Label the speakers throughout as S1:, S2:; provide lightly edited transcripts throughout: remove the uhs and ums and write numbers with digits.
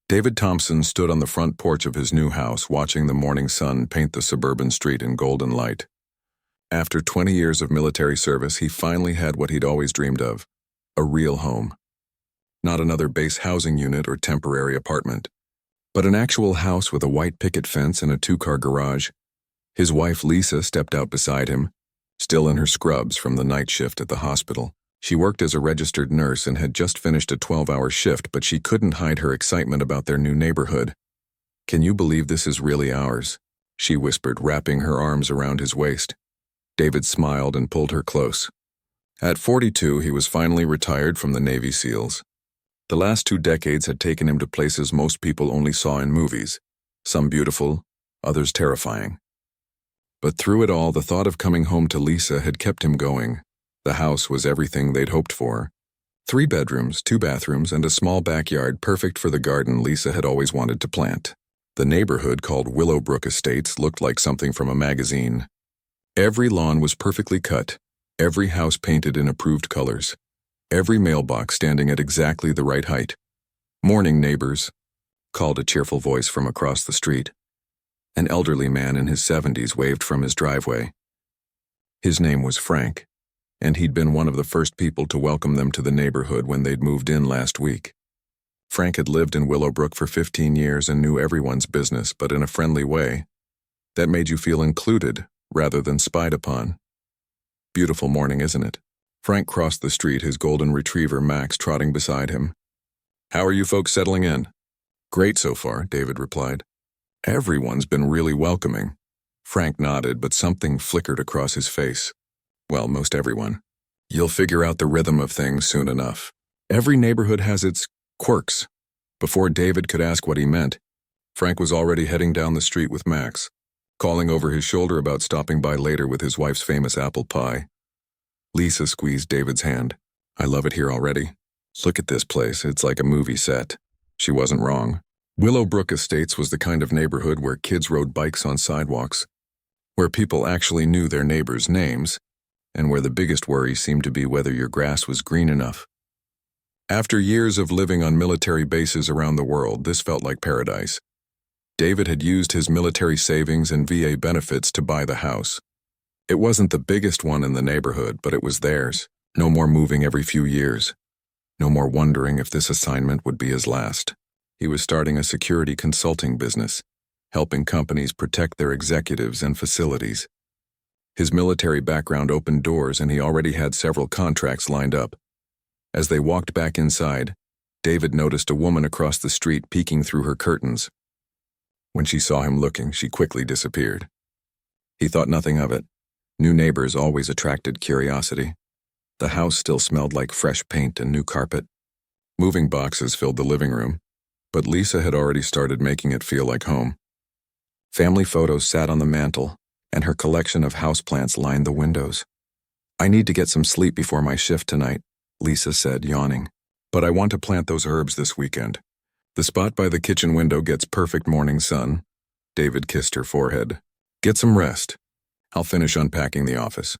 S1: David Thompson stood on the front porch of his new house watching the morning sun paint the suburban street in golden light. After 20 years of military service, he finally had what he'd always dreamed of, a real home. Not another base housing unit or temporary apartment, but an actual house with a white picket fence and a two-car garage. His wife Lisa stepped out beside him, still in her scrubs from the night shift at the hospital. She worked as a registered nurse and had just finished a 12-hour shift, but she couldn't hide her excitement about their new neighborhood. "Can you believe this is really ours?" she whispered, wrapping her arms around his waist. David smiled and pulled her close. At 42, he was finally retired from the Navy SEALs. The last 2 decades had taken him to places most people only saw in movies, some beautiful, others terrifying. But through it all, the thought of coming home to Lisa had kept him going. The house was everything they'd hoped for. 3 bedrooms, 2 bathrooms, and a small backyard perfect for the garden Lisa had always wanted to plant. The neighborhood, called Willowbrook Estates, looked like something from a magazine. Every lawn was perfectly cut, every house painted in approved colors, every mailbox standing at exactly the right height. "Morning, neighbors," called a cheerful voice from across the street. An elderly man in his 70s waved from his driveway. His name was Frank, and he'd been one of the first people to welcome them to the neighborhood when they'd moved in last week. Frank had lived in Willowbrook for 15 years and knew everyone's business, but in a friendly way that made you feel included rather than spied upon. "Beautiful morning, isn't it?" Frank crossed the street, his golden retriever Max trotting beside him. "How are you folks settling in?" "Great so far," David replied. "Everyone's been really welcoming." Frank nodded, but something flickered across his face. "Well, most everyone. You'll figure out the rhythm of things soon enough. Every neighborhood has its quirks." Before David could ask what he meant, Frank was already heading down the street with Max, calling over his shoulder about stopping by later with his wife's famous apple pie. Lisa squeezed David's hand. "I love it here already. Look at this place, it's like a movie set." She wasn't wrong. Willowbrook Estates was the kind of neighborhood where kids rode bikes on sidewalks, where people actually knew their neighbors' names, and where the biggest worry seemed to be whether your grass was green enough. After years of living on military bases around the world, this felt like paradise. David had used his military savings and VA benefits to buy the house. It wasn't the biggest one in the neighborhood, but it was theirs. No more moving every few years. No more wondering if this assignment would be his last. He was starting a security consulting business, helping companies protect their executives and facilities. His military background opened doors, and he already had several contracts lined up. As they walked back inside, David noticed a woman across the street peeking through her curtains. When she saw him looking, she quickly disappeared. He thought nothing of it. New neighbors always attracted curiosity. The house still smelled like fresh paint and new carpet. Moving boxes filled the living room, but Lisa had already started making it feel like home. Family photos sat on the mantel, and her collection of houseplants lined the windows. "I need to get some sleep before my shift tonight," Lisa said, yawning. "But I want to plant those herbs this weekend. The spot by the kitchen window gets perfect morning sun." David kissed her forehead. "Get some rest. I'll finish unpacking the office."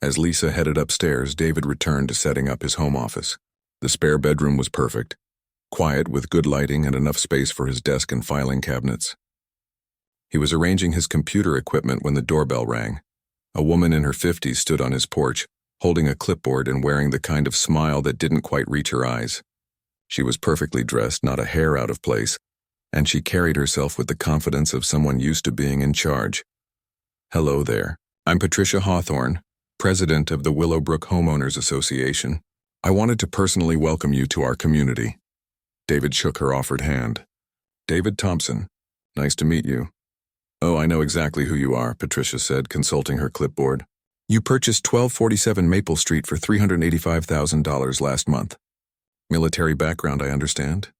S1: As Lisa headed upstairs, David returned to setting up his home office. The spare bedroom was perfect, quiet with good lighting and enough space for his desk and filing cabinets. He was arranging his computer equipment when the doorbell rang. A woman in her 50s stood on his porch, holding a clipboard and wearing the kind of smile that didn't quite reach her eyes. She was perfectly dressed, not a hair out of place, and she carried herself with the confidence of someone used to being in charge. "Hello there. I'm Patricia Hawthorne, president of the Willowbrook Homeowners Association. I wanted to personally welcome you to our community." David shook her offered hand. "David Thompson. Nice to meet you." "Oh, I know exactly who you are," Patricia said, consulting her clipboard. "You purchased 1247 Maple Street for $385,000 last month. Military background, I understand?"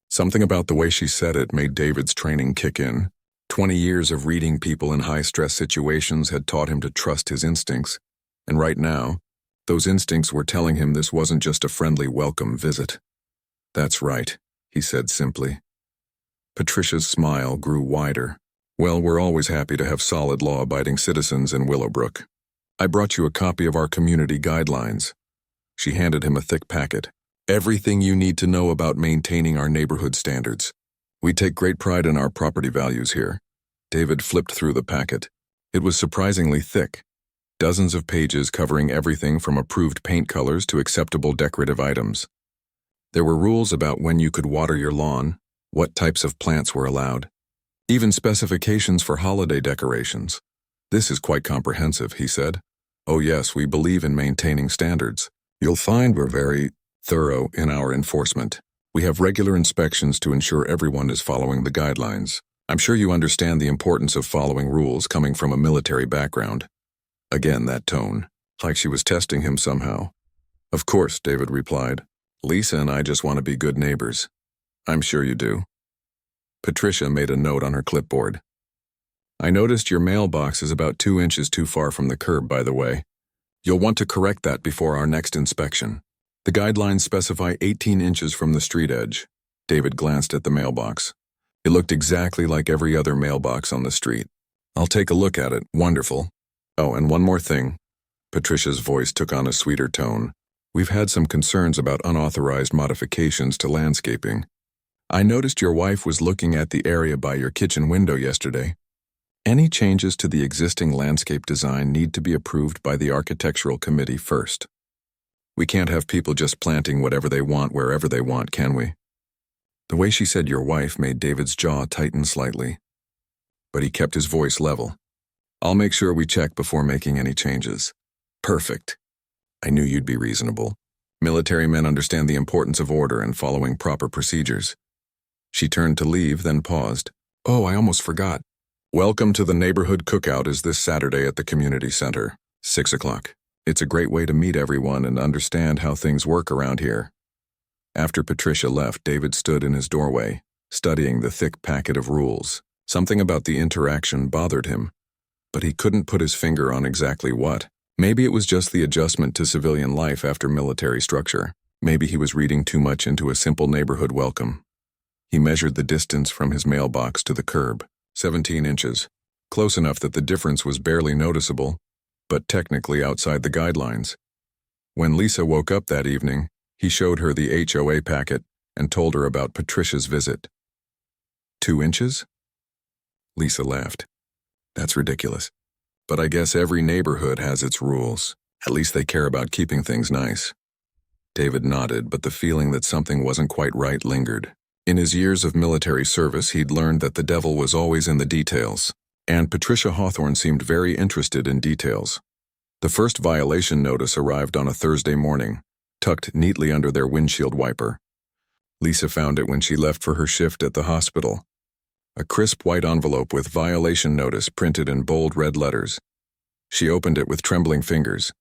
S1: Something about the way she said it made David's training kick in. 20 years of reading people in high-stress situations had taught him to trust his instincts, and right now, those instincts were telling him this wasn't just a friendly welcome visit. "That's right," he said simply. Patricia's smile grew wider. "Well, we're always happy to have solid law-abiding citizens in Willowbrook. I brought you a copy of our community guidelines." She handed him a thick packet. "Everything you need to know about maintaining our neighborhood standards. We take great pride in our property values here. David flipped through the packet. It was surprisingly thick. Dozens of pages covering everything from approved paint colors to acceptable decorative items. There were rules about when you could water your lawn, what types of plants were allowed, even specifications for holiday decorations. This is quite comprehensive, he said. Oh yes, we believe in maintaining standards. You'll find we're very thorough in our enforcement. We have regular inspections to ensure everyone is following the guidelines. I'm sure you understand the importance of following rules coming from a military background. Again, that tone, like she was testing him somehow. Of course, David replied. Lisa and I just want to be good neighbors. I'm sure you do. Patricia made a note on her clipboard. I noticed your mailbox is about 2 inches too far from the curb, by the way. You'll want to correct that before our next inspection. The guidelines specify 18 inches from the street edge. David glanced at the mailbox. It looked exactly like every other mailbox on the street. I'll take a look at it. Wonderful. Oh, and one more thing. Patricia's voice took on a sweeter tone. We've had some concerns about unauthorized modifications to landscaping. I noticed your wife was looking at the area by your kitchen window yesterday. Any changes to the existing landscape design need to be approved by the architectural committee first. We can't have people just planting whatever they want wherever they want, can we? The way she said your wife made David's jaw tighten slightly. But he kept his voice level. I'll make sure we check before making any changes. Perfect. I knew you'd be reasonable. Military men understand the importance of order and following proper procedures. She turned to leave, then paused. Oh, I almost forgot. Welcome to the neighborhood cookout is this Saturday at the community center, 6 o'clock. It's a great way to meet everyone and understand how things work around here. After Patricia left, David stood in his doorway, studying the thick packet of rules. Something about the interaction bothered him, but he couldn't put his finger on exactly what. Maybe it was just the adjustment to civilian life after military structure. Maybe he was reading too much into a simple neighborhood welcome. He measured the distance from his mailbox to the curb, 17 inches, close enough that the difference was barely noticeable, but technically outside the guidelines. When Lisa woke up that evening, he showed her the HOA packet and told her about Patricia's visit. 2 inches? Lisa laughed. That's ridiculous. But I guess every neighborhood has its rules. At least they care about keeping things nice. David nodded, but the feeling that something wasn't quite right lingered. In his years of military service, he'd learned that the devil was always in the details, and Patricia Hawthorne seemed very interested in details. The first violation notice arrived on a Thursday morning, tucked neatly under their windshield wiper. Lisa found it when she left for her shift at the hospital. A crisp white envelope with violation notice printed in bold red letters. She opened it with trembling fingers,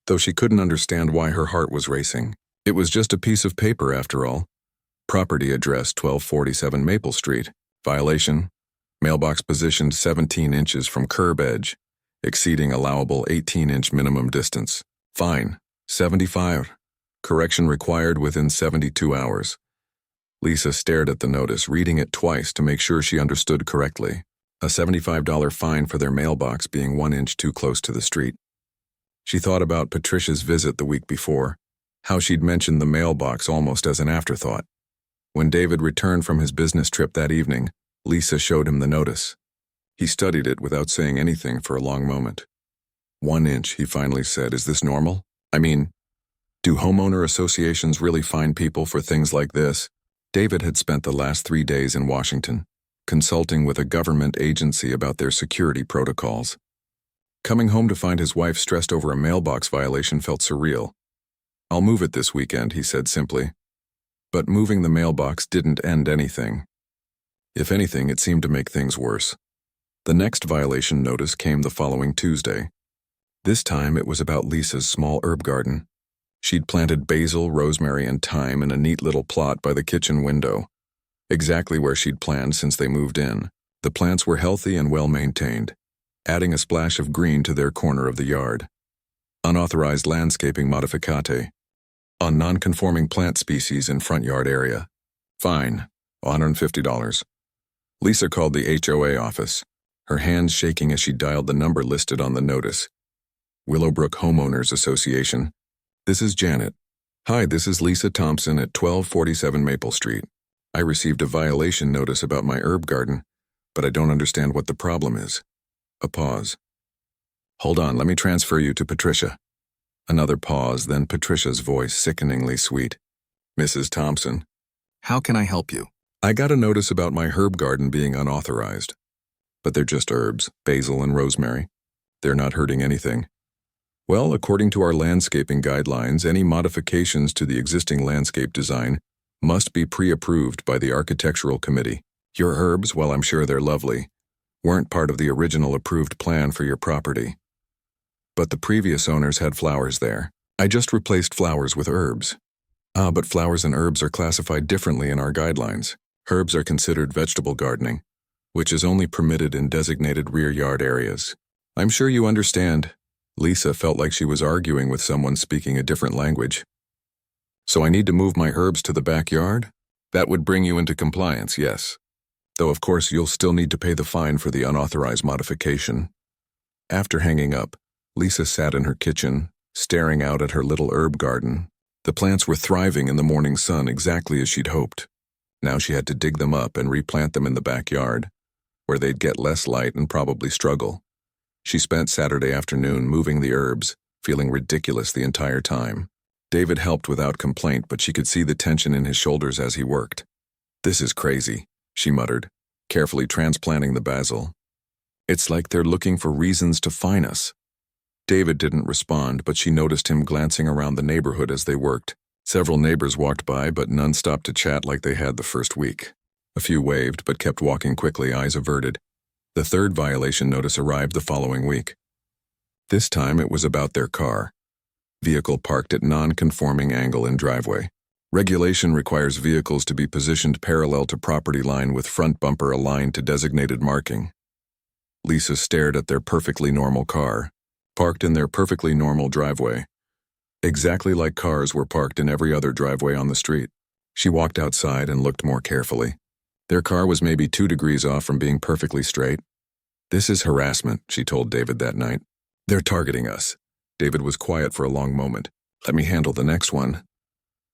S1: though she couldn't understand why her heart was racing. It was just a piece of paper after all. Property address 1247 Maple Street. Violation. Mailbox positioned 17 inches from curb edge, exceeding allowable 18-inch minimum distance. Fine. 75. Correction required within 72 hours. Lisa stared at the notice, reading it twice to make sure she understood correctly. A $75 fine for their mailbox being 1 inch too close to the street. She thought about Patricia's visit the week before, how she'd mentioned the mailbox almost as an afterthought. When David returned from his business trip that evening, Lisa showed him the notice. He studied it without saying anything for a long moment. 1 inch, he finally said. Is this normal? I mean, do homeowner associations really fine people for things like this? David had spent the last 3 days in Washington, consulting with a government agency about their security protocols. Coming home to find his wife stressed over a mailbox violation felt surreal. I'll move it this weekend, he said simply. But moving the mailbox didn't end anything. If anything, it seemed to make things worse. The next violation notice came the following Tuesday. This time it was about Lisa's small herb garden. She'd planted basil, rosemary, and thyme in a neat little plot by the kitchen window, exactly where she'd planned since they moved in. The plants were healthy and well-maintained, adding a splash of green to their corner of the yard. Unauthorized landscaping modificate. On non-conforming plant species in front yard area. Fine, $150. Lisa called the HOA office, her hands shaking as she dialed the number listed on the notice. Willowbrook Homeowners Association. This is Janet. Hi, this is Lisa Thompson at 1247 Maple Street. I received a violation notice about my herb garden, but I don't understand what the problem is. A pause. Hold on, let me transfer you to Patricia. Another pause, then Patricia's voice sickeningly sweet. Mrs. Thompson. How can I help you? I got a notice about my herb garden being unauthorized. But they're just herbs, basil and rosemary. They're not hurting anything. Well, according to our landscaping guidelines, any modifications to the existing landscape design must be pre-approved by the architectural committee. Your herbs, while I'm sure they're lovely, weren't part of the original approved plan for your property. But the previous owners had flowers there. I just replaced flowers with herbs. But flowers and herbs are classified differently in our guidelines. Herbs are considered vegetable gardening, which is only permitted in designated rear yard areas. I'm sure you understand. Lisa felt like she was arguing with someone speaking a different language. So I need to move my herbs to the backyard? That would bring you into compliance, yes. Though of course you'll still need to pay the fine for the unauthorized modification. After hanging up, Lisa sat in her kitchen, staring out at her little herb garden. The plants were thriving in the morning sun exactly as she'd hoped. Now she had to dig them up and replant them in the backyard, where they'd get less light and probably struggle. She spent Saturday afternoon moving the herbs, feeling ridiculous the entire time. David helped without complaint, but she could see the tension in his shoulders as he worked. This is crazy, she muttered, carefully transplanting the basil. It's like they're looking for reasons to fine us. David didn't respond, but she noticed him glancing around the neighborhood as they worked. Several neighbors walked by, but none stopped to chat like they had the first week. A few waved, but kept walking quickly, eyes averted. The third violation notice arrived the following week. This time it was about their car. Vehicle parked at non-conforming angle in driveway. Regulation requires vehicles to be positioned parallel to property line with front bumper aligned to designated marking. Lisa stared at their perfectly normal car, parked in their perfectly normal driveway, exactly like cars were parked in every other driveway on the street. She walked outside and looked more carefully. Their car was maybe 2 degrees off from being perfectly straight. This is harassment, she told David that night. They're targeting us. David was quiet for a long moment. Let me handle the next one.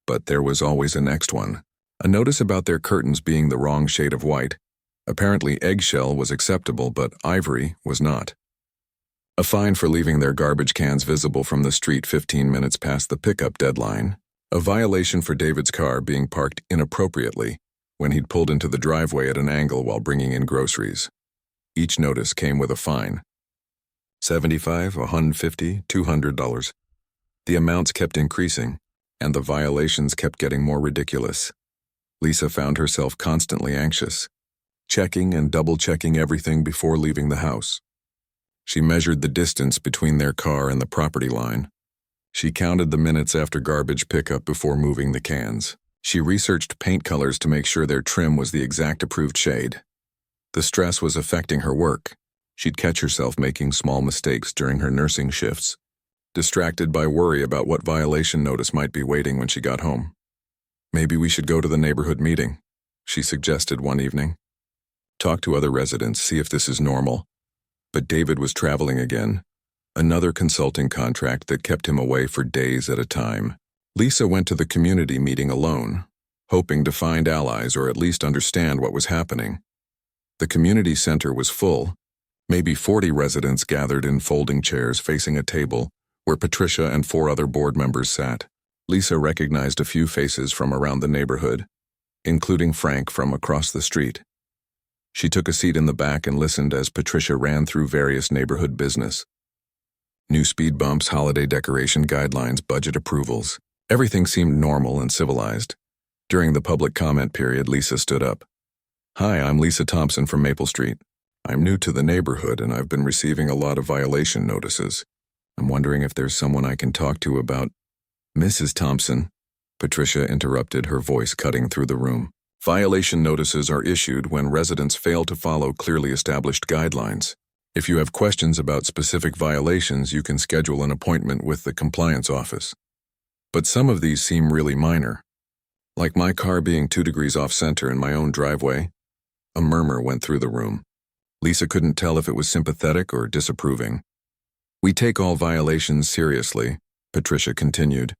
S1: But there was always a next one. A notice about their curtains being the wrong shade of white. Apparently eggshell was acceptable, but ivory was not. A fine for leaving their garbage cans visible from the street 15 minutes past the pickup deadline. A violation for David's car being parked inappropriately when he'd pulled into the driveway at an angle while bringing in groceries. Each notice came with a fine. $75, $150, $200. The amounts kept increasing, and the violations kept getting more ridiculous. Lisa found herself constantly anxious, checking and double-checking everything before leaving the house. She measured the distance between their car and the property line. She counted the minutes after garbage pickup before moving the cans. She researched paint colors to make sure their trim was the exact approved shade. The stress was affecting her work. She'd catch herself making small mistakes during her nursing shifts, distracted by worry about what violation notice might be waiting when she got home. Maybe we should go to the neighborhood meeting, she suggested one evening. Talk to other residents, see if this is normal. But David was traveling again, another consulting contract that kept him away for days at a time. Lisa went to the community meeting alone, hoping to find allies or at least understand what was happening. The community center was full. Maybe 40 residents gathered in folding chairs facing a table where Patricia and 4 other board members sat. Lisa recognized a few faces from around the neighborhood, including Frank from across the street. She took a seat in the back and listened as Patricia ran through various neighborhood business. New speed bumps, holiday decoration guidelines, budget approvals. Everything seemed normal and civilized. During the public comment period, Lisa stood up. Hi, I'm Lisa Thompson from Maple Street. I'm new to the neighborhood and I've been receiving a lot of violation notices. I'm wondering if there's someone I can talk to about... Mrs. Thompson, Patricia interrupted, her voice cutting through the room. Violation notices are issued when residents fail to follow clearly established guidelines. If you have questions about specific violations, you can schedule an appointment with the compliance office. But some of these seem really minor. Like my car being 2 degrees off center in my own driveway. A murmur went through the room. Lisa couldn't tell if it was sympathetic or disapproving. We take all violations seriously, Patricia continued.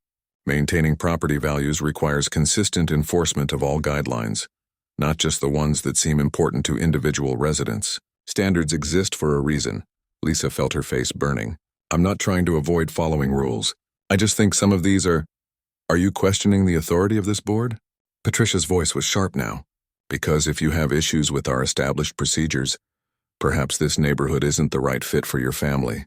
S1: Maintaining property values requires consistent enforcement of all guidelines. not just the ones that seem important to individual residents. Standards exist for a reason. Lisa felt her face burning. I'm not trying to avoid following rules. I just think some of these are... Are you questioning the authority of this board? Patricia's voice was sharp now. Because if you have issues with our established procedures, perhaps this neighborhood isn't the right fit for your family.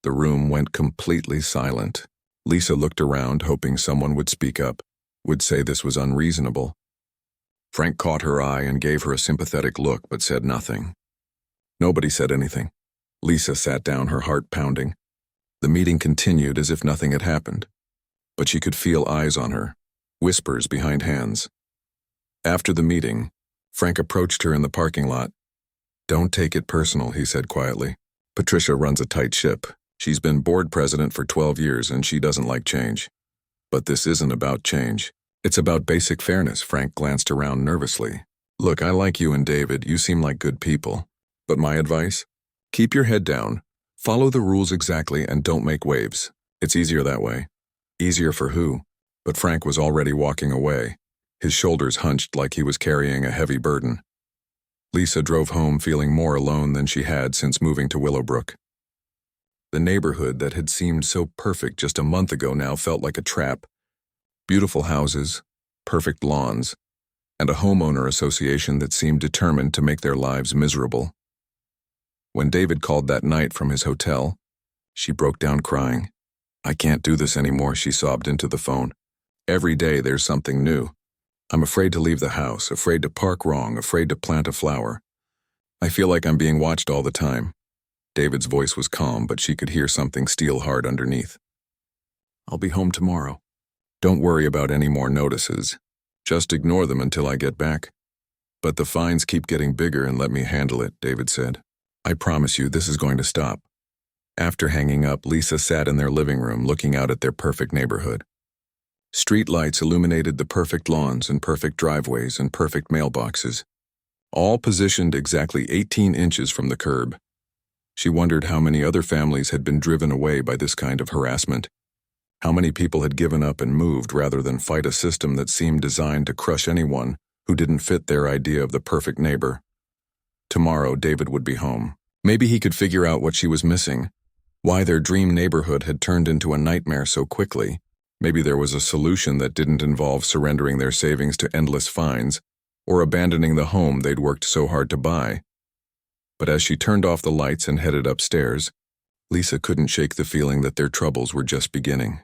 S1: The room went completely silent. Lisa looked around, hoping someone would speak up, would say this was unreasonable. Frank caught her eye and gave her a sympathetic look, but said nothing. Nobody said anything. Lisa sat down, her heart pounding. The meeting continued as if nothing had happened, but she could feel eyes on her, whispers behind hands. After the meeting, Frank approached her in the parking lot. Don't take it personal, he said quietly. Patricia runs a tight ship. She's been board president for 12 years and she doesn't like change. But this isn't about change. It's about basic fairness. Frank glanced around nervously. Look, I like you and David. You seem like good people. But my advice? Keep your head down. Follow the rules exactly and don't make waves. It's easier that way. Easier for who? But Frank was already walking away, his shoulders hunched like he was carrying a heavy burden. Lisa drove home feeling more alone than she had since moving to Willowbrook. The neighborhood that had seemed so perfect just a month ago now felt like a trap. Beautiful houses, perfect lawns, and a homeowner association that seemed determined to make their lives miserable. When David called that night from his hotel, she broke down crying. I can't do this anymore, she sobbed into the phone. Every day there's something new. I'm afraid to leave the house, afraid to park wrong, afraid to plant a flower. I feel like I'm being watched all the time. David's voice was calm, but she could hear something steel hard underneath. I'll be home tomorrow. Don't worry about any more notices. Just ignore them until I get back. But the fines keep getting bigger and let me handle it, David said. I promise you this is going to stop. After hanging up, Lisa sat in their living room looking out at their perfect neighborhood. Street lights illuminated the perfect lawns and perfect driveways and perfect mailboxes, all positioned exactly 18 inches from the curb. She wondered how many other families had been driven away by this kind of harassment. How many people had given up and moved rather than fight a system that seemed designed to crush anyone who didn't fit their idea of the perfect neighbor. Tomorrow, David would be home. Maybe he could figure out what she was missing, why their dream neighborhood had turned into a nightmare so quickly. Maybe there was a solution that didn't involve surrendering their savings to endless fines or abandoning the home they'd worked so hard to buy. But as she turned off the lights and headed upstairs, Lisa couldn't shake the feeling that their troubles were just beginning.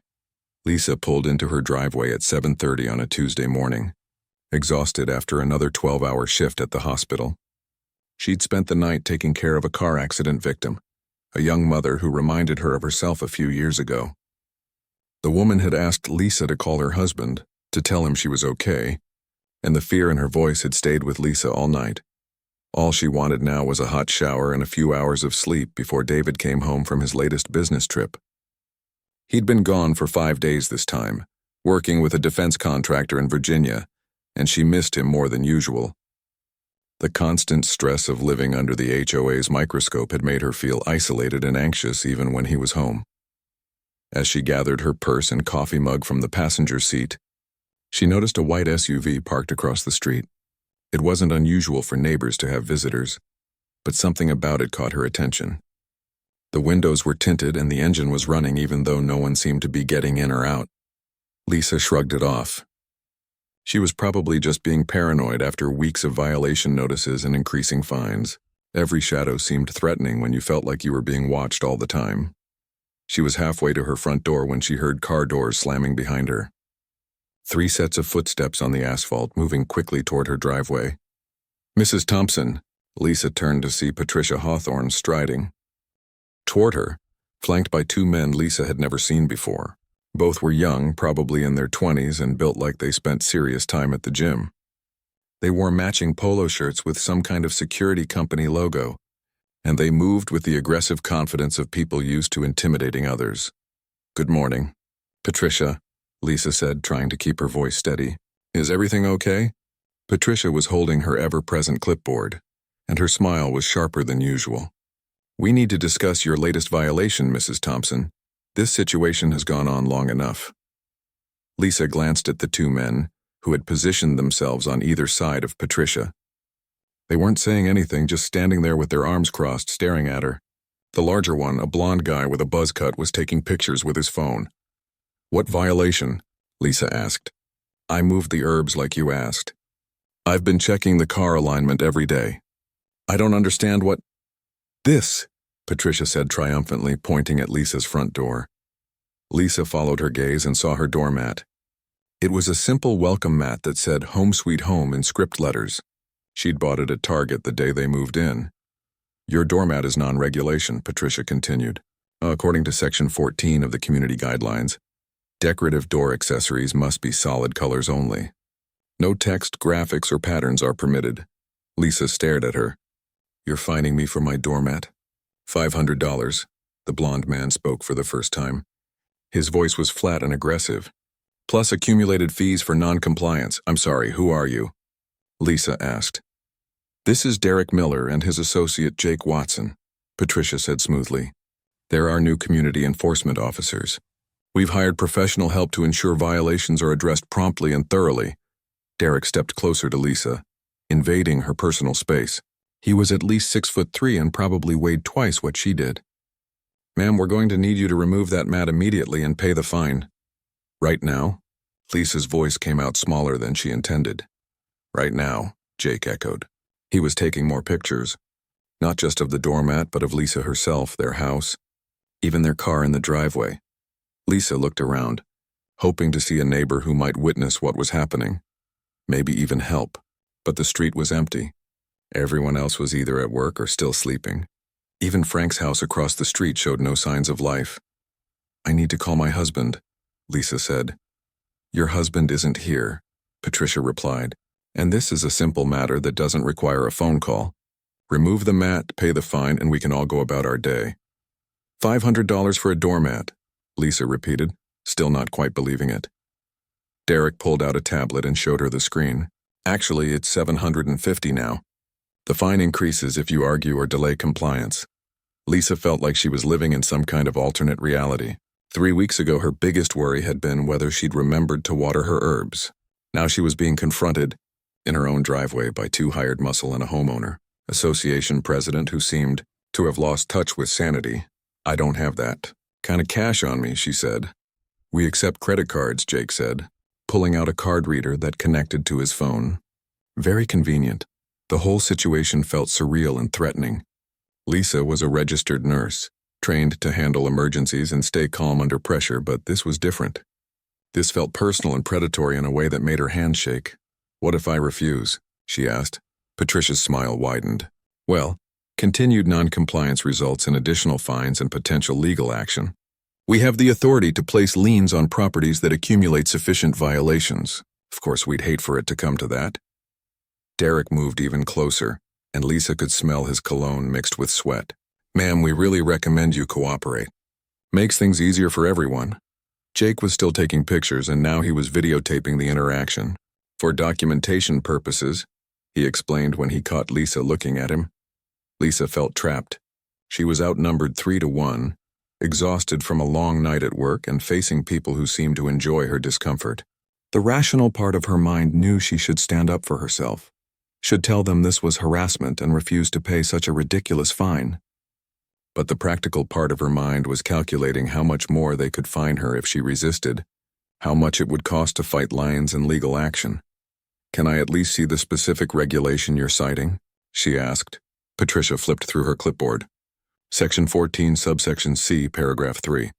S1: Lisa pulled into her driveway at 7:30 on a Tuesday morning, exhausted after another 12-hour shift at the hospital. She'd spent the night taking care of a car accident victim, a young mother who reminded her of herself a few years ago. The woman had asked Lisa to call her husband, to tell him she was okay, and the fear in her voice had stayed with Lisa all night. All she wanted now was a hot shower and a few hours of sleep before David came home from his latest business trip. He'd been gone for 5 days this time, working with a defense contractor in Virginia, and she missed him more than usual. The constant stress of living under the HOA's microscope had made her feel isolated and anxious even when he was home. As she gathered her purse and coffee mug from the passenger seat, she noticed a white SUV parked across the street. It wasn't unusual for neighbors to have visitors, but something about it caught her attention. The windows were tinted and the engine was running even though no one seemed to be getting in or out. Lisa shrugged it off. She was probably just being paranoid after weeks of violation notices and increasing fines. Every shadow seemed threatening when you felt like you were being watched all the time. She was halfway to her front door when she heard car doors slamming behind her. 3 sets of footsteps on the asphalt moving quickly toward her driveway. Mrs. Thompson, Lisa turned to see Patricia Hawthorne striding toward her, flanked by 2 men Lisa had never seen before. Both were young, probably in their 20s, and built like they spent serious time at the gym. They wore matching polo shirts with some kind of security company logo, and they moved with the aggressive confidence of people used to intimidating others. Good morning, Patricia, Lisa said, trying to keep her voice steady. Is everything okay? Patricia was holding her ever-present clipboard, and her smile was sharper than usual. We need to discuss your latest violation, Mrs. Thompson. This situation has gone on long enough. Lisa glanced at the 2 men, who had positioned themselves on either side of Patricia. They weren't saying anything, just standing there with their arms crossed, staring at her. The larger one, a blonde guy with a buzz cut, was taking pictures with his phone. "What violation?" Lisa asked. "I moved the herbs like you asked. I've been checking the car alignment every day. I don't understand what—" "This," Patricia said triumphantly, pointing at Lisa's front door. Lisa followed her gaze and saw her doormat. It was a simple welcome mat that said "Home Sweet Home" in script letters. She'd bought it at Target the day they moved in. "Your doormat is non-regulation," Patricia continued. "According to Section 14 of the Community Guidelines, decorative door accessories must be solid colors only. No text, graphics, or patterns are permitted." Lisa stared at her. "You're fining me for my doormat?" $500. The blonde man spoke for the first time. His voice was flat and aggressive. "Plus accumulated fees for non-compliance." "I'm sorry, who are you?" Lisa asked. "This is Derek Miller and his associate Jake Watson," Patricia said smoothly. "They're our new community enforcement officers. We've hired professional help to ensure violations are addressed promptly and thoroughly." Derek stepped closer to Lisa, invading her personal space. He was at least 6'3" and probably weighed twice what she did. "Ma'am, we're going to need you to remove that mat immediately and pay the fine." "Right now?" Lisa's voice came out smaller than she intended. "Right now," Jake echoed. He was taking more pictures, not just of the doormat, but of Lisa herself, their house, even their car in the driveway. Lisa looked around, hoping to see a neighbor who might witness what was happening, maybe even help, but the street was empty. Everyone else was either at work or still sleeping. Even Frank's house across the street showed no signs of life. "I need to call my husband," Lisa said. "Your husband isn't here," Patricia replied. "And this is a simple matter that doesn't require a phone call. Remove the mat, pay the fine, and we can all go about our day." $500 for a doormat, Lisa repeated, still not quite believing it. Derek pulled out a tablet and showed her the screen. "Actually, it's $750 now. The fine increases if you argue or delay compliance." Lisa felt like she was living in some kind of alternate reality. 3 weeks ago, her biggest worry had been whether she'd remembered to water her herbs. Now she was being confronted, in her own driveway, by 2 hired muscle and a homeowner association president who seemed to have lost touch with sanity. "I don't have that kind of cash on me," she said. "We accept credit cards," Jake said, pulling out a card reader that connected to his phone. Very convenient. The whole situation felt surreal and threatening. Lisa was a registered nurse, trained to handle emergencies and stay calm under pressure, but this was different. This felt personal and predatory in a way that made her hands shake. "What if I refuse?" she asked. Patricia's smile widened. "Well, continued non-compliance results in additional fines and potential legal action. We have the authority to place liens on properties that accumulate sufficient violations. Of course, we'd hate for it to come to that." Derek moved even closer, and Lisa could smell his cologne mixed with sweat. "Ma'am, we really recommend you cooperate. Makes things easier for everyone." Jake was still taking pictures, and now he was videotaping the interaction. "For documentation purposes," he explained when he caught Lisa looking at him. Lisa felt trapped. She was outnumbered 3-1, exhausted from a long night at work and facing people who seemed to enjoy her discomfort. The rational part of her mind knew she should stand up for herself, should tell them this was harassment and refuse to pay such a ridiculous fine. But the practical part of her mind was calculating how much more they could fine her if she resisted, how much it would cost to fight lions in legal action. "Can I at least see the specific regulation you're citing?" she asked. Patricia flipped through her clipboard. Section 14, subsection C, paragraph 3.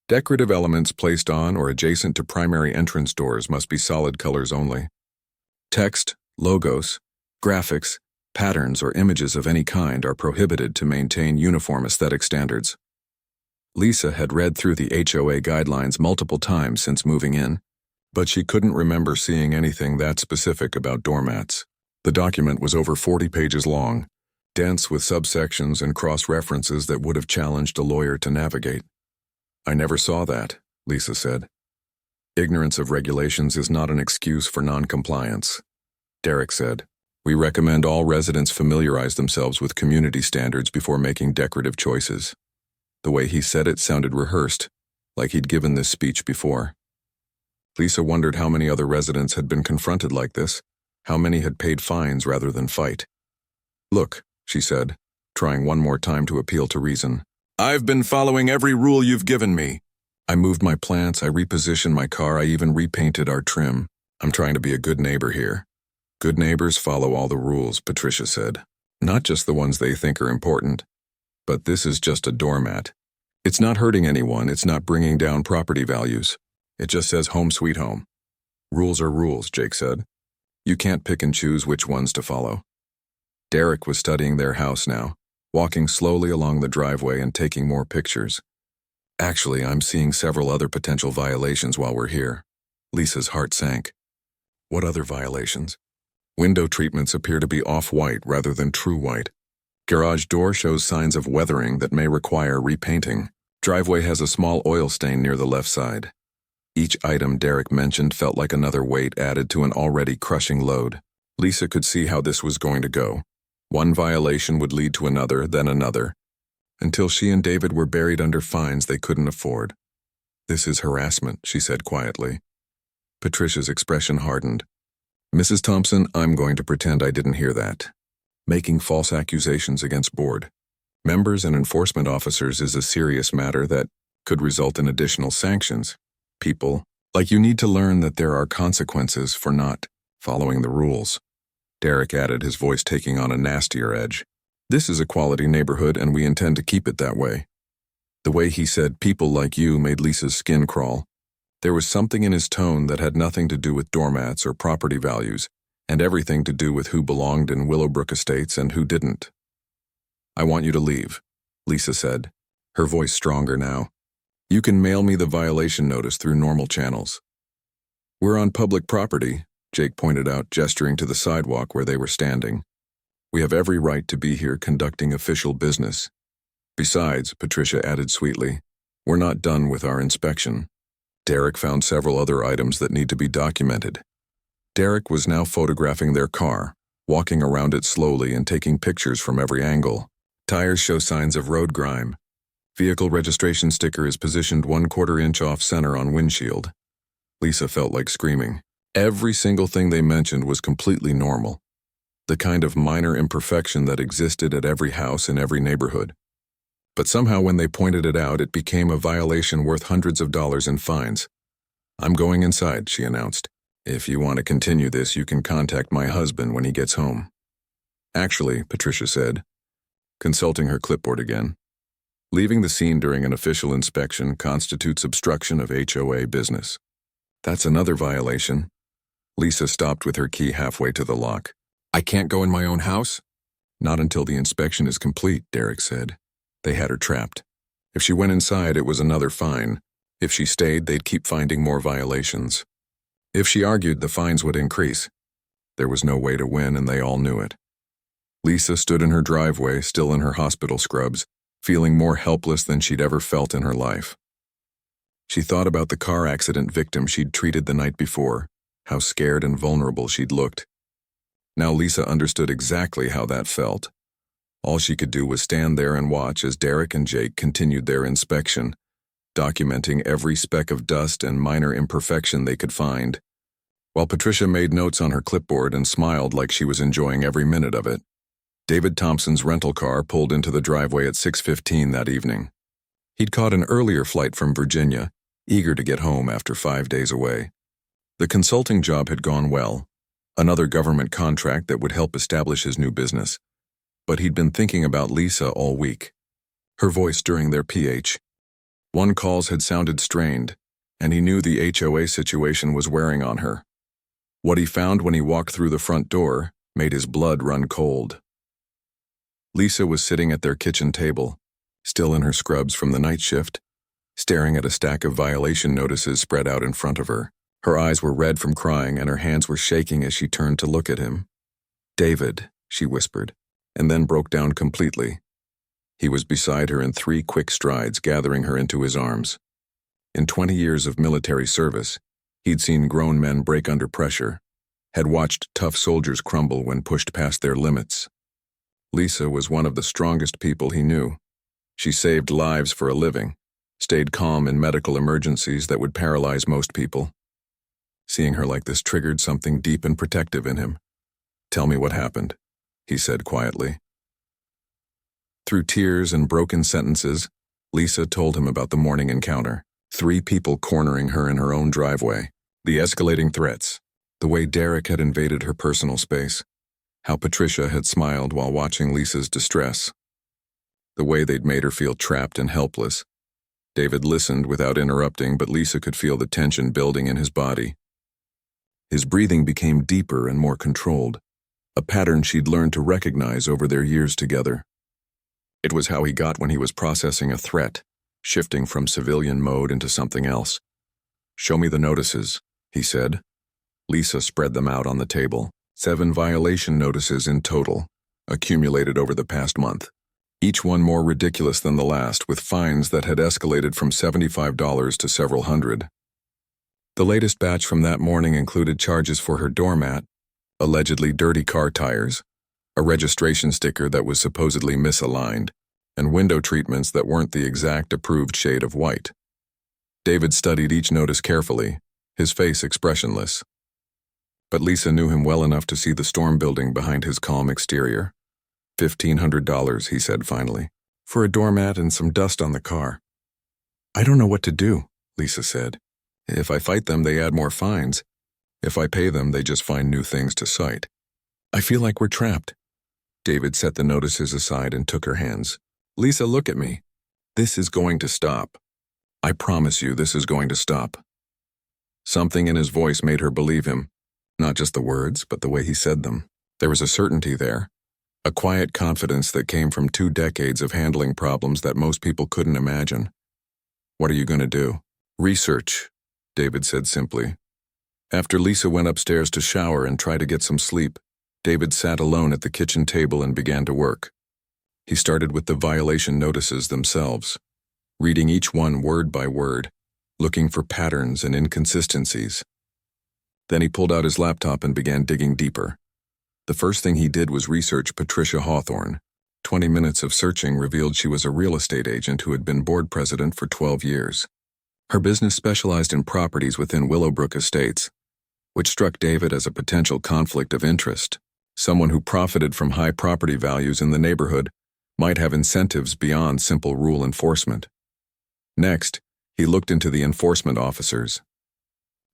S1: Decorative elements placed on or adjacent to primary entrance doors must be solid colors only. Text, logos, graphics, patterns, or images of any kind are prohibited to maintain uniform aesthetic standards. Lisa had read through the HOA guidelines multiple times since moving in, but she couldn't remember seeing anything that specific about doormats. The document was over 40 pages long, dense with subsections and cross-references that would have challenged a lawyer to navigate. "I never saw that," Lisa said. "Ignorance of regulations is not an excuse for non-compliance," Derek said. "We recommend all residents familiarize themselves with community standards before making decorative choices." The way he said it sounded rehearsed, like he'd given this speech before. Lisa wondered how many other residents had been confronted like this, how many had paid fines rather than fight. "Look," she said, trying one more time to appeal to reason. "I've been following every rule you've given me. I moved my plants, I repositioned my car, I even repainted our trim. I'm trying to be a good neighbor here." "Good neighbors follow all the rules," Patricia said. "Not just the ones they think are important. But this is just a doormat. It's not hurting anyone, it's not bringing down property values. It just says home sweet home." "Rules are rules," Jake said. "You can't pick and choose which ones to follow." Derek was studying their house now, walking slowly along the driveway and taking more pictures. "Actually, I'm seeing several other potential violations while we're here." Lisa's heart sank. "What other violations?" "Window treatments appear to be off-white rather than true white. Garage door shows signs of weathering that may require repainting. Driveway has a small oil stain near the left side." Each item Derek mentioned felt like another weight added to an already crushing load. Lisa could see how this was going to go. One violation would lead to another, then another, until she and David were buried under fines they couldn't afford. "This is harassment," she said quietly. Patricia's expression hardened. "Mrs. Thompson, I'm going to pretend I didn't hear that. Making false accusations against board members and enforcement officers is a serious matter that could result in additional sanctions. People, like you need to learn that there are consequences for not following the rules." Derek added, his voice taking on a nastier edge. "This is a quality neighborhood and we intend to keep it that way." The way he said "people like you" made Lisa's skin crawl. There was something in his tone that had nothing to do with doormats or property values, and everything to do with who belonged in Willowbrook Estates and who didn't. "I want you to leave," Lisa said, her voice stronger now. "You can mail me the violation notice through normal channels." "We're on public property," Jake pointed out, gesturing to the sidewalk where they were standing. "We have every right to be here conducting official business. Besides," Patricia added sweetly, "we're not done with our inspection." Derek found several other items that need to be documented. Derek was now photographing their car, walking around it slowly and taking pictures from every angle. Tires show signs of road grime. Vehicle registration sticker is positioned 1/4 inch off center on windshield. Lisa felt like screaming. Every single thing they mentioned was completely normal. The kind of minor imperfection that existed at every house in every neighborhood. But somehow when they pointed it out, it became a violation worth hundreds of dollars in fines. "I'm going inside," she announced. "If you want to continue this, you can contact my husband when he gets home." "Actually," Patricia said, consulting her clipboard again, "leaving the scene during an official inspection constitutes obstruction of HOA business." "That's another violation." Lisa stopped with her key halfway to the lock. "I can't go in my own house?" "Not until the inspection is complete," Derek said. They had her trapped. If she went inside, it was another fine. If she stayed, they'd keep finding more violations. If she argued, the fines would increase. There was no way to win, and they all knew it. Lisa stood in her driveway, still in her hospital scrubs, feeling more helpless than she'd ever felt in her life. She thought about the car accident victim she'd treated the night before, how scared and vulnerable she'd looked. Now Lisa understood exactly how that felt. All she could do was stand there and watch as Derek and Jake continued their inspection, documenting every speck of dust and minor imperfection they could find, while Patricia made notes on her clipboard and smiled like she was enjoying every minute of it. David Thompson's rental car pulled into the driveway at 6:15 that evening. He'd caught an earlier flight from Virginia, eager to get home after 5 days away. The consulting job had gone well, another government contract that would help establish his new business. But he'd been thinking about Lisa all week. Her voice during their PH1 calls had sounded strained, and he knew the HOA situation was wearing on her. What he found when he walked through the front door made his blood run cold. Lisa was sitting at their kitchen table, still in her scrubs from the night shift, staring at a stack of violation notices spread out in front of her. Her eyes were red from crying and her hands were shaking as she turned to look at him. "David," she whispered, and then broke down completely. He was beside her in 3 quick strides, gathering her into his arms. In 20 years of military service, he'd seen grown men break under pressure, had watched tough soldiers crumble when pushed past their limits. Lisa was one of the strongest people he knew. She saved lives for a living, stayed calm in medical emergencies that would paralyze most people. Seeing her like this triggered something deep and protective in him. "Tell me what happened," he said quietly. Through tears and broken sentences, Lisa told him about the morning encounter. 3 people cornering her in her own driveway. The escalating threats. The way Derek had invaded her personal space. How Patricia had smiled while watching Lisa's distress. The way they'd made her feel trapped and helpless. David listened without interrupting, but Lisa could feel the tension building in his body. His breathing became deeper and more controlled, a pattern she'd learned to recognize over their years together. It was how he got when he was processing a threat, shifting from civilian mode into something else. "Show me the notices," he said. Lisa spread them out on the table. 7 violation notices in total, accumulated over the past month. Each one more ridiculous than the last, with fines that had escalated from $75 to several hundred. The latest batch from that morning included charges for her doormat, allegedly dirty car tires, a registration sticker that was supposedly misaligned, and window treatments that weren't the exact approved shade of white. David studied each notice carefully, his face expressionless. But Lisa knew him well enough to see the storm building behind his calm exterior. $1,500, he said finally, for a doormat and some dust on the car. "I don't know what to do," Lisa said. "If I fight them, they add more fines. If I pay them, they just find new things to cite. I feel like we're trapped." David set the notices aside and took her hands. "Lisa, look at me. This is going to stop. I promise you this is going to stop." Something in his voice made her believe him. Not just the words, but the way he said them. There was a certainty there. A quiet confidence that came from 2 decades of handling problems that most people couldn't imagine. "What are you going to do?" "Research," David said simply. After Lisa went upstairs to shower and try to get some sleep, David sat alone at the kitchen table and began to work. He started with the violation notices themselves, reading each one word by word, looking for patterns and inconsistencies. Then he pulled out his laptop and began digging deeper. The first thing he did was research Patricia Hawthorne. 20 minutes of searching revealed she was a real estate agent who had been board president for 12 years. Her business specialized in properties within Willowbrook Estates, which struck David as a potential conflict of interest. Someone who profited from high property values in the neighborhood might have incentives beyond simple rule enforcement. Next, he looked into the enforcement officers.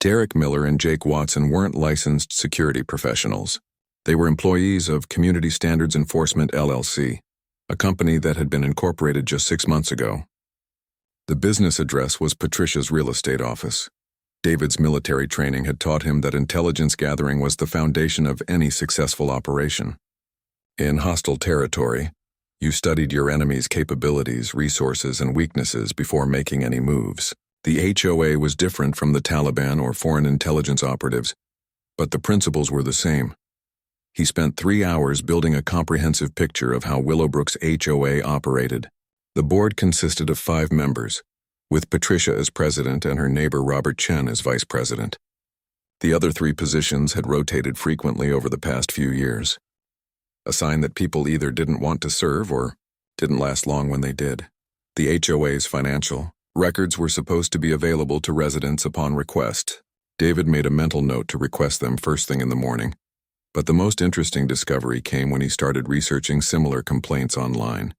S1: Derek Miller and Jake Watson weren't licensed security professionals. They were employees of Community Standards Enforcement LLC, a company that had been incorporated just 6 months ago. The business address was Patricia's real estate office. David's military training had taught him that intelligence gathering was the foundation of any successful operation. In hostile territory, you studied your enemy's capabilities, resources, and weaknesses before making any moves. The HOA was different from the Taliban or foreign intelligence operatives, but the principles were the same. He spent 3 hours building a comprehensive picture of how Willowbrook's HOA operated. The board consisted of 5 members, with Patricia as president and her neighbor Robert Chen as vice president. The other 3 positions had rotated frequently over the past few years, a sign that people either didn't want to serve or didn't last long when they did. The HOA's financial records were supposed to be available to residents upon request. David made a mental note to request them first thing in the morning. But the most interesting discovery came when he started researching similar complaints online.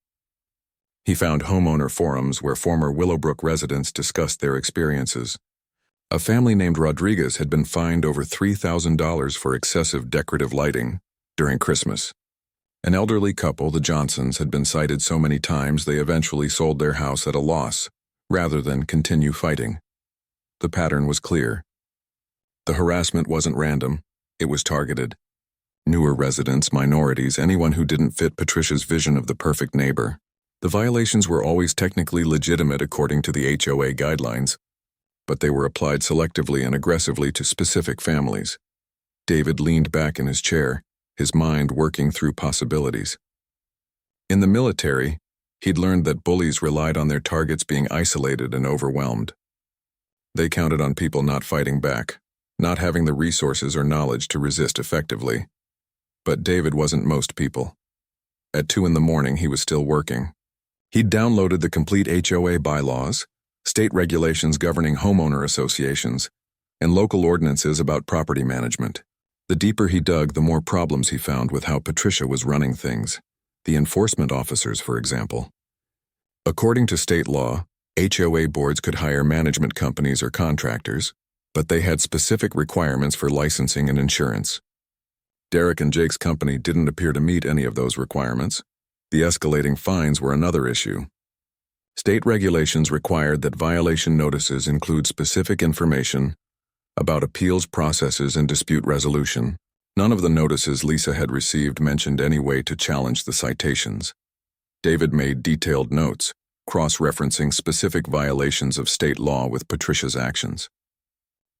S1: He found homeowner forums where former Willowbrook residents discussed their experiences. A family named Rodriguez had been fined over $3,000 for excessive decorative lighting during Christmas. An elderly couple, the Johnsons, had been cited so many times they eventually sold their house at a loss, rather than continue fighting. The pattern was clear. The harassment wasn't random, it was targeted. Newer residents, minorities, anyone who didn't fit Patricia's vision of the perfect neighbor. The violations were always technically legitimate according to the HOA guidelines, but they were applied selectively and aggressively to specific families. David leaned back in his chair, his mind working through possibilities. In the military, he'd learned that bullies relied on their targets being isolated and overwhelmed. They counted on people not fighting back, not having the resources or knowledge to resist effectively. But David wasn't most people. At 2 in the morning, he was still working. He'd downloaded the complete HOA bylaws, state regulations governing homeowner associations, and local ordinances about property management. The deeper he dug, the more problems he found with how Patricia was running things. The enforcement officers, for example. According to state law, HOA boards could hire management companies or contractors, but they had specific requirements for licensing and insurance. Derek and Jake's company didn't appear to meet any of those requirements. The escalating fines were another issue. State regulations required that violation notices include specific information about appeals processes and dispute resolution. None of the notices Lisa had received mentioned any way to challenge the citations. David made detailed notes, cross-referencing specific violations of state law with Patricia's actions.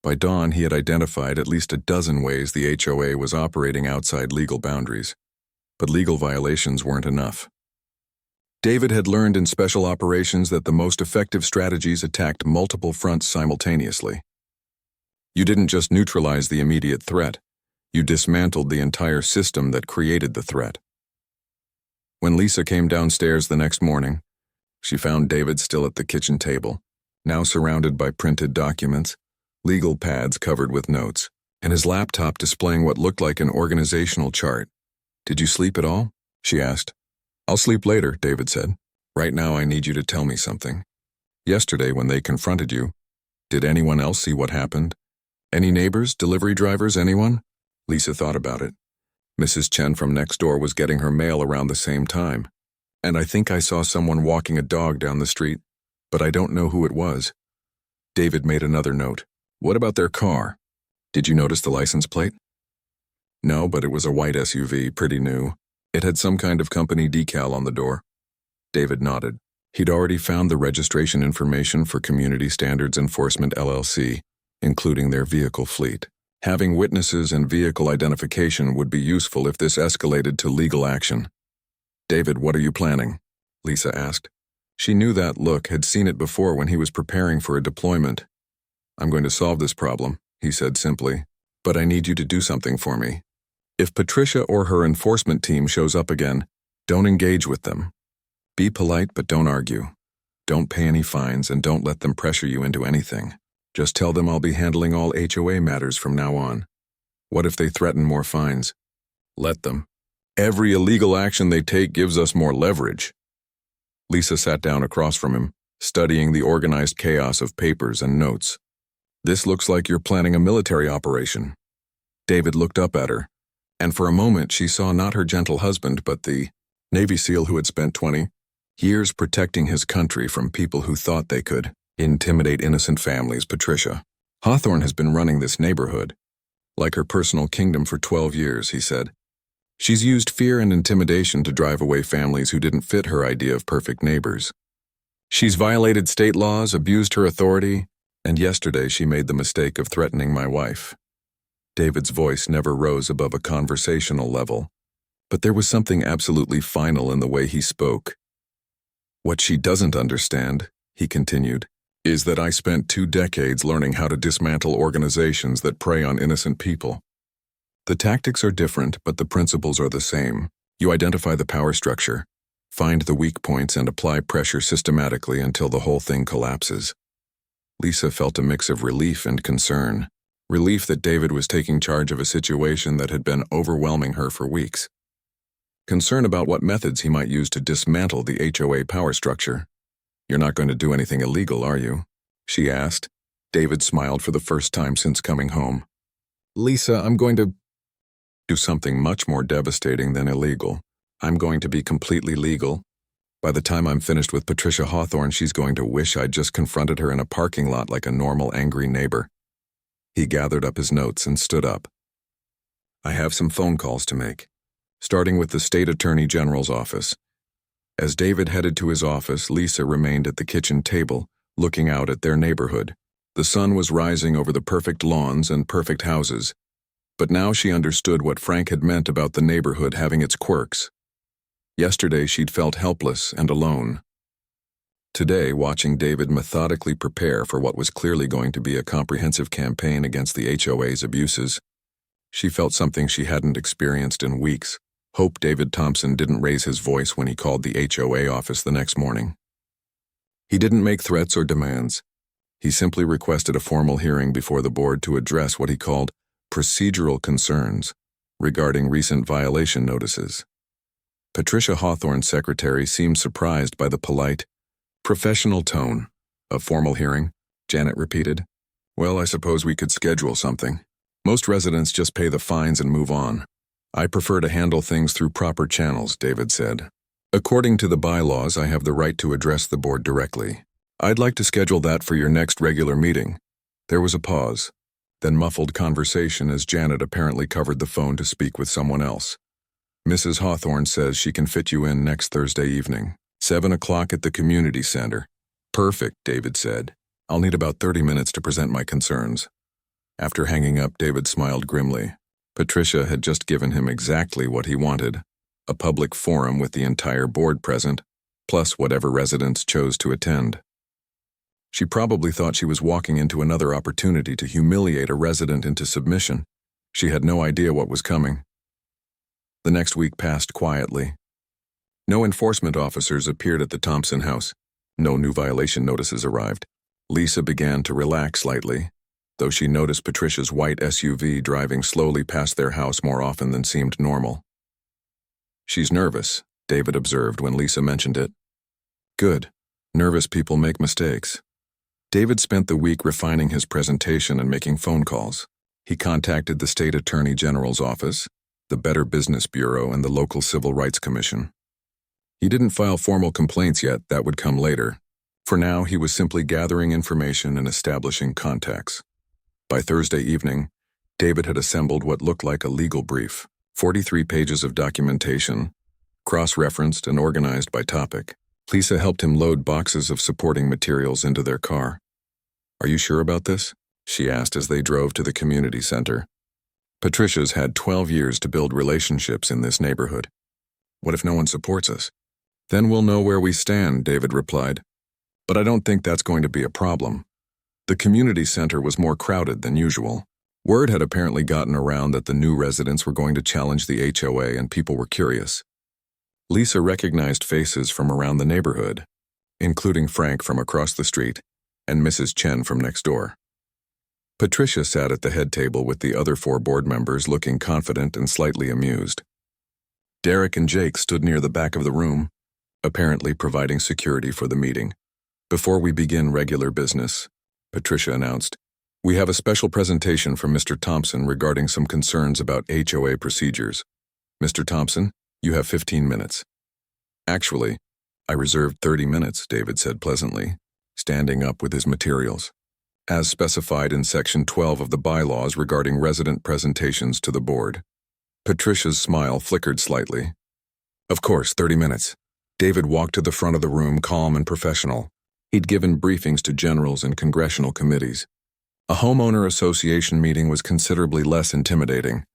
S1: By dawn, he had identified at least a dozen ways the HOA was operating outside legal boundaries, but legal violations weren't enough. David had learned in special operations that the most effective strategies attacked multiple fronts simultaneously. You didn't just neutralize the immediate threat, you dismantled the entire system that created the threat. When Lisa came downstairs the next morning, she found David still at the kitchen table, now surrounded by printed documents, legal pads covered with notes, and his laptop displaying what looked like an organizational chart. "Did you sleep at all?" she asked. "I'll sleep later," David said. "Right now I need you to tell me something. Yesterday when they confronted you, did anyone else see what happened? Any neighbors, delivery drivers, anyone?" Lisa thought about it. Mrs. Chen from next door was getting her mail around the same time, and I think I saw someone walking a dog down the street, but I don't know who it was. David made another note. "What about their car? Did you notice the license plate?" "No, but it was a white SUV, pretty new. It had some kind of company decal on the door." David nodded. He'd already found the registration information for Community Standards Enforcement LLC, including their vehicle fleet. Having witnesses and vehicle identification would be useful if this escalated to legal action. "David, what are you planning?" Lisa asked. She knew that look, had seen it before when he was preparing for a deployment. "I'm going to solve this problem," he said simply, "but I need you to do something for me. If Patricia or her enforcement team shows up again, don't engage with them. Be polite, but don't argue. Don't pay any fines and don't let them pressure you into anything. Just tell them I'll be handling all HOA matters from now on. What if they threaten more fines? Let them. Every illegal action they take gives us more leverage." Lisa sat down across from him, studying the organized chaos of papers and notes. "This looks like you're planning a military operation." David looked up at her, and for a moment she saw not her gentle husband but the Navy SEAL who had spent 20 years protecting his country from people who thought they could intimidate innocent families. "Patricia Hawthorne has been running this neighborhood like her personal kingdom for 12 years, he said. "She's used fear and intimidation to drive away families who didn't fit her idea of perfect neighbors. She's violated state laws, abused her authority, and yesterday she made the mistake of threatening my wife." David's voice never rose above a conversational level, but there was something absolutely final in the way he spoke. "What she doesn't understand," he continued, "is that I spent 2 decades learning how to dismantle organizations that prey on innocent people. The tactics are different, but the principles are the same. You identify the power structure, find the weak points, and apply pressure systematically until the whole thing collapses." Lisa felt a mix of relief and concern. Relief that David was taking charge of a situation that had been overwhelming her for weeks. Concern about what methods he might use to dismantle the HOA power structure. "You're not going to do anything illegal, are you?" she asked. David smiled for the first time since coming home. "Lisa, I'm going to do something much more devastating than illegal. I'm going to be completely legal. By the time I'm finished with Patricia Hawthorne, she's going to wish I'd just confronted her in a parking lot like a normal angry neighbor." He gathered up his notes and stood up. "I have some phone calls to make, starting with the State Attorney General's office." As David headed to his office, Lisa remained at the kitchen table, looking out at their neighborhood. The sun was rising over the perfect lawns and perfect houses, but now she understood what Frank had meant about the neighborhood having its quirks. Yesterday she'd felt helpless and alone. Today, watching David methodically prepare for what was clearly going to be a comprehensive campaign against the HOA's abuses, she felt something she hadn't experienced in weeks. Hope David Thompson didn't raise his voice when he called the HOA office the next morning. He didn't make threats or demands. He simply requested a formal hearing before the board to address what he called procedural concerns regarding recent violation notices. Patricia Hawthorne's secretary seemed surprised by the polite, professional tone. "A formal hearing?" Janet repeated. "Well, I suppose we could schedule something. Most residents just pay the fines and move on. I prefer to handle things through proper channels," David said. "According to the bylaws, I have the right to address the board directly. I'd like to schedule that for your next regular meeting." There was a pause, then muffled conversation as Janet apparently covered the phone to speak with someone else. "Mrs. Hawthorne says she can fit you in next Thursday evening, 7 o'clock at the community center." "Perfect," David said. "I'll need about 30 minutes to present my concerns." After hanging up, David smiled grimly. Patricia had just given him exactly what he wanted: a public forum with the entire board present, plus whatever residents chose to attend. She probably thought she was walking into another opportunity to humiliate a resident into submission. She had no idea what was coming. The next week passed quietly. No enforcement officers appeared at the Thompson house. No new violation notices arrived. Lisa began to relax slightly, though she noticed Patricia's white SUV driving slowly past their house more often than seemed normal. "She's nervous," David observed when Lisa mentioned it. "Good. Nervous people make mistakes." David spent the week refining his presentation and making phone calls. He contacted the State Attorney General's office, the Better Business Bureau, and the local Civil Rights Commission. He didn't file formal complaints yet, that would come later. For now, he was simply gathering information and establishing contacts. By Thursday evening, David had assembled what looked like a legal brief, 43 pages of documentation, cross-referenced and organized by topic. Lisa helped him load boxes of supporting materials into their car. "Are you sure about this?" she asked as they drove to the community center. "Patricia's had 12 years to build relationships in this neighborhood. What if no one supports us?" "Then we'll know where we stand," David replied. "But I don't think that's going to be a problem." The community center was more crowded than usual. Word had apparently gotten around that the new residents were going to challenge the HOA, and people were curious. Lisa recognized faces from around the neighborhood, including Frank from across the street and Mrs. Chen from next door. Patricia sat at the head table with the other 4 board members, looking confident and slightly amused. Derek and Jake stood near the back of the room, apparently providing security for the meeting. "Before we begin regular business," Patricia announced, "we have a special presentation from Mr. Thompson regarding some concerns about HOA procedures. Mr. Thompson, you have 15 minutes. "Actually, I reserved 30 minutes, David said pleasantly, standing up with his materials. "As specified in Section 12 of the bylaws regarding resident presentations to the board." Patricia's smile flickered slightly. "Of course, 30 minutes. David walked to the front of the room, calm and professional. He'd given briefings to generals and congressional committees. A homeowner association meeting was considerably less intimidating.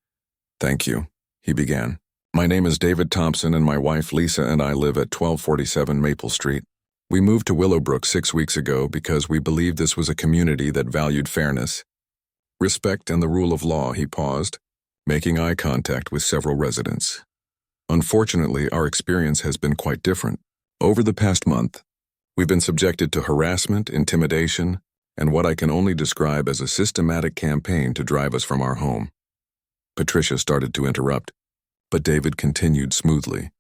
S1: "Thank you," he began. "My name is David Thompson, and my wife Lisa and I live at 1247 Maple Street. We moved to Willowbrook 6 weeks ago because we believed this was a community that valued fairness, respect, and the rule of law." He paused, making eye contact with several residents. "Unfortunately, our experience has been quite different. Over the past month, we've been subjected to harassment, intimidation, and what I can only describe as a systematic campaign to drive us from our home." Patricia started to interrupt, but David continued smoothly.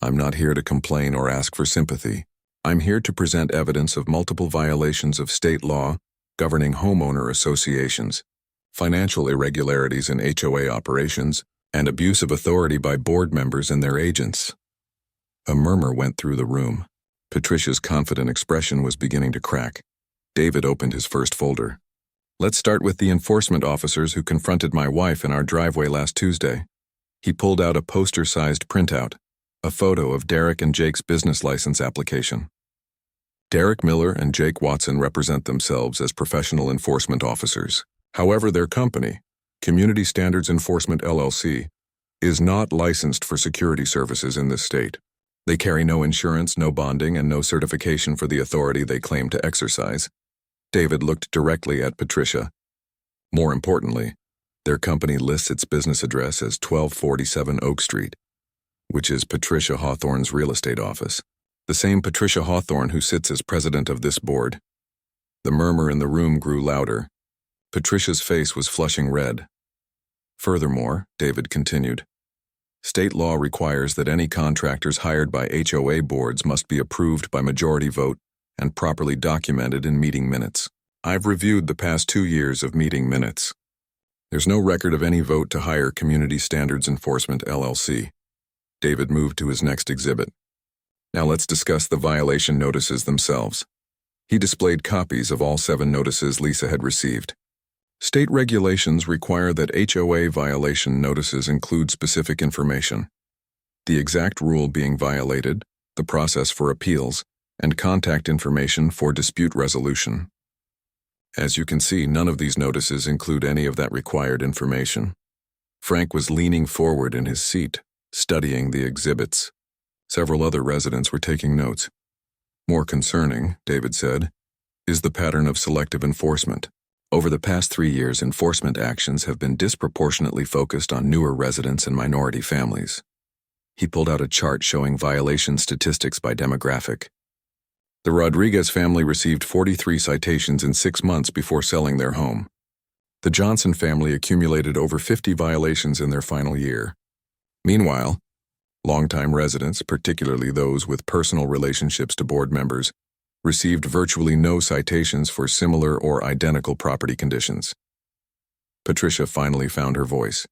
S1: "I'm not here to complain or ask for sympathy. I'm here to present evidence of multiple violations of state law governing homeowner associations, financial irregularities in HOA operations, and abuse of authority by board members and their agents." A murmur went through the room. Patricia's confident expression was beginning to crack. David opened his first folder. "Let's start with the enforcement officers who confronted my wife in our driveway last Tuesday." He pulled out a poster-sized printout, a photo of Derek and Jake's business license application. Derek Miller and Jake Watson represent themselves as professional enforcement officers. However, their company, Community Standards Enforcement LLC, is not licensed for security services in this state. They carry no insurance, no bonding, and no certification for the authority they claim to exercise. David looked directly at Patricia. More importantly, their company lists its business address as 1247 Oak Street, which is Patricia Hawthorne's real estate office, the same Patricia Hawthorne who sits as president of this board. The murmur in the room grew louder. Patricia's face was flushing red. Furthermore, David continued, state law requires that any contractors hired by HOA boards must be approved by majority vote and properly documented in meeting minutes. I've reviewed the past 2 years of meeting minutes. There's no record of any vote to hire Community Standards Enforcement, LLC. David moved to his next exhibit. Now let's discuss the violation notices themselves. He displayed copies of all 7 notices Lisa had received. State regulations require that HOA violation notices include specific information, the exact rule being violated, the process for appeals, and contact information for dispute resolution. As you can see, none of these notices include any of that required information. Frank was leaning forward in his seat, studying the exhibits. Several other residents were taking notes. More concerning, David said, is the pattern of selective enforcement. Over the past 3 years, enforcement actions have been disproportionately focused on newer residents and minority families. He pulled out a chart showing violation statistics by demographic. The Rodriguez family received 43 citations in 6 months before selling their home. The Johnson family accumulated over 50 violations in their final year. Meanwhile, longtime residents, particularly those with personal relationships to board members, received virtually no citations for similar or identical property conditions. Patricia finally found her voice.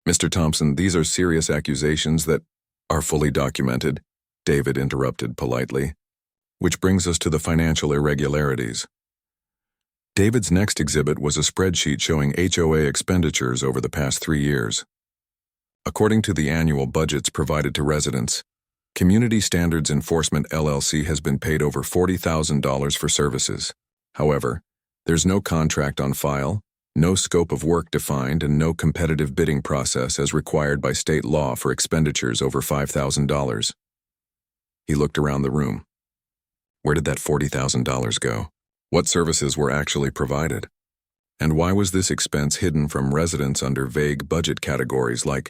S1: Mr. Thompson, these are serious accusations that are fully documented, David interrupted politely, which brings us to the financial irregularities. David's next exhibit was a spreadsheet showing HOA expenditures over the past 3 years. According to the annual budgets provided to residents, Community Standards Enforcement LLC has been paid over $40,000 for services. However, there's no contract on file, no scope of work defined, and no competitive bidding process as required by state law for expenditures over $5,000. He looked around the room. Where did that $40,000 go? What services were actually provided? And why was this expense hidden from residents under vague budget categories like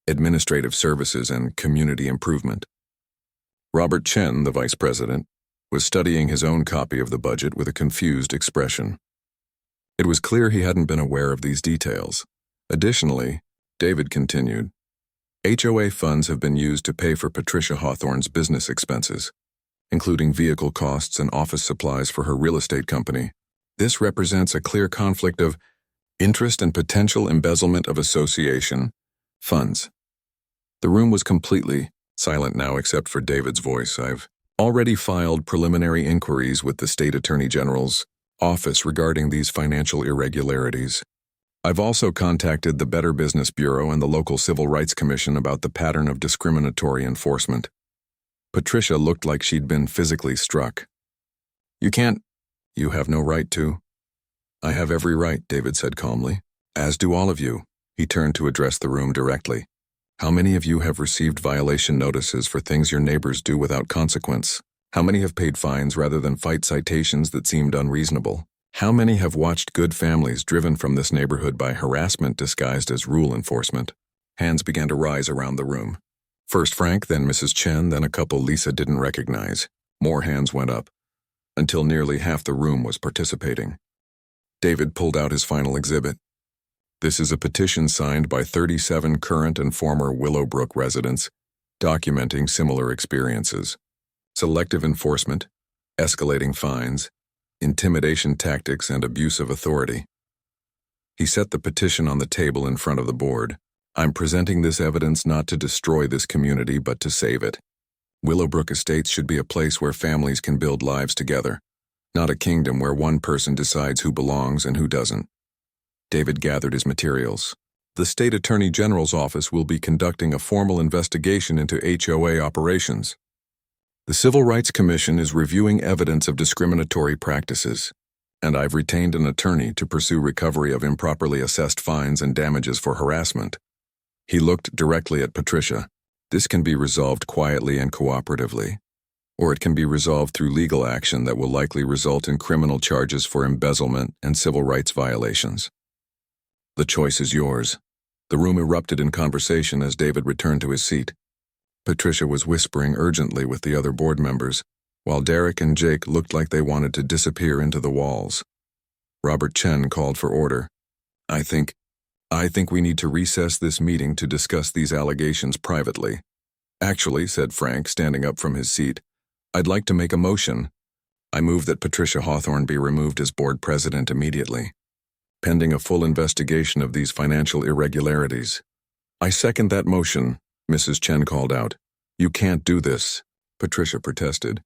S1: administrative services and community improvement? Robert Chen, the vice president, was studying his own copy of the budget with a confused expression. It was clear he hadn't been aware of these details. Additionally, David continued, HOA funds have been used to pay for Patricia Hawthorne's business expenses, including vehicle costs and office supplies for her real estate company. This represents a clear conflict of interest and potential embezzlement of association funds. The room was completely silent now except for David's voice. I've already filed preliminary inquiries with the State Attorney General's office regarding these financial irregularities. I've also contacted the Better Business Bureau and the local Civil Rights Commission about the pattern of discriminatory enforcement. Patricia looked like she'd been physically struck. You have no right to. I have every right, David said calmly. As do all of you. He turned to address the room directly. How many of you have received violation notices for things your neighbors do without consequence? How many have paid fines rather than fight citations that seemed unreasonable? How many have watched good families driven from this neighborhood by harassment disguised as rule enforcement? Hands began to rise around the room. First Frank, then Mrs. Chen, then a couple Lisa didn't recognize. More hands went up, until nearly half the room was participating. David pulled out his final exhibit. This is a petition signed by 37 current and former Willowbrook residents, documenting similar experiences. Selective enforcement, escalating fines, intimidation tactics, and abuse of authority. He set the petition on the table in front of the board. I'm presenting this evidence not to destroy this community, but to save it. Willowbrook Estates should be a place where families can build lives together, not a kingdom where one person decides who belongs and who doesn't. David gathered his materials. The State Attorney General's office will be conducting a formal investigation into HOA operations. The Civil Rights Commission is reviewing evidence of discriminatory practices, and I've retained an attorney to pursue recovery of improperly assessed fines and damages for harassment. He looked directly at Patricia. This can be resolved quietly and cooperatively, or it can be resolved through legal action that will likely result in criminal charges for embezzlement and civil rights violations. The choice is yours. The room erupted in conversation as David returned to his seat. Patricia was whispering urgently with the other board members, while Derek and Jake looked like they wanted to disappear into the walls. Robert Chen called for order. I think we need to recess this meeting to discuss these allegations privately. Actually, said Frank, standing up from his seat, I'd like to make a motion. I move that Patricia Hawthorne be removed as board president immediately, pending a full investigation of these financial irregularities. I second that motion, Mrs. Chen called out. You can't do this, Patricia protested.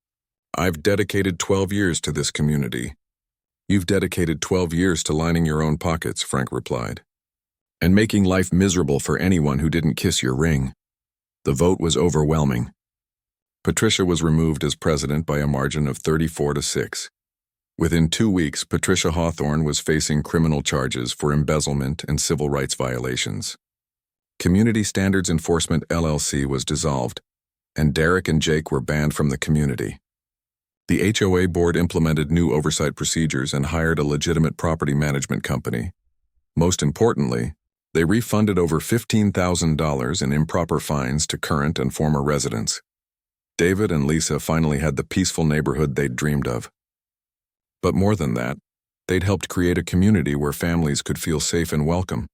S1: I've dedicated 12 years to this community. You've dedicated 12 years to lining your own pockets, Frank replied, and making life miserable for anyone who didn't kiss your ring. The vote was overwhelming. Patricia was removed as president by a margin of 34-6. Within 2 weeks, Patricia Hawthorne was facing criminal charges for embezzlement and civil rights violations. Community Standards Enforcement LLC was dissolved, and Derek and Jake were banned from the community. The HOA board implemented new oversight procedures and hired a legitimate property management company. Most importantly, they refunded over $15,000 in improper fines to current and former residents. David and Lisa finally had the peaceful neighborhood they'd dreamed of. But more than that, they'd helped create a community where families could feel safe and welcome,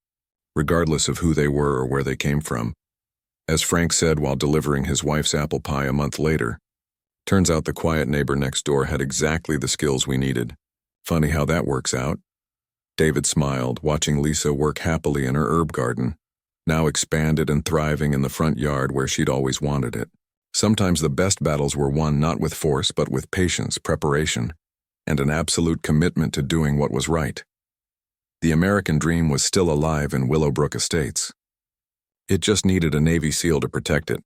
S1: regardless of who they were or where they came from. As Frank said while delivering his wife's apple pie a month later, turns out the quiet neighbor next door had exactly the skills we needed. Funny how that works out. David smiled, watching Lisa work happily in her herb garden, now expanded and thriving in the front yard where she'd always wanted it. Sometimes the best battles were won not with force but with patience, preparation, and an absolute commitment to doing what was right. The American dream was still alive in Willowbrook Estates. It just needed a Navy SEAL to protect it.